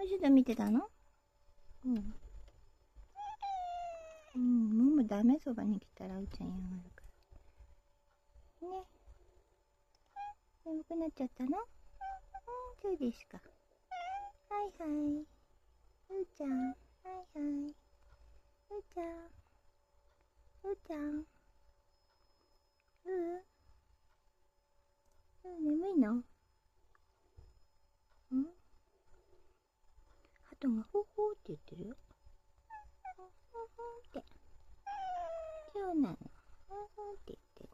ちょっと見てたの？うん。うん、ももダメ、そばに来たらうーちゃん嫌がるから。ね。眠くなっちゃったの？うん、そうですか。はいはい。うーちゃん、はいはい。うーちゃん、うーちゃん。眠いの？ん？鳩がほほーって言ってるよ。ほほほって。そうなの。ほほーって言ってる。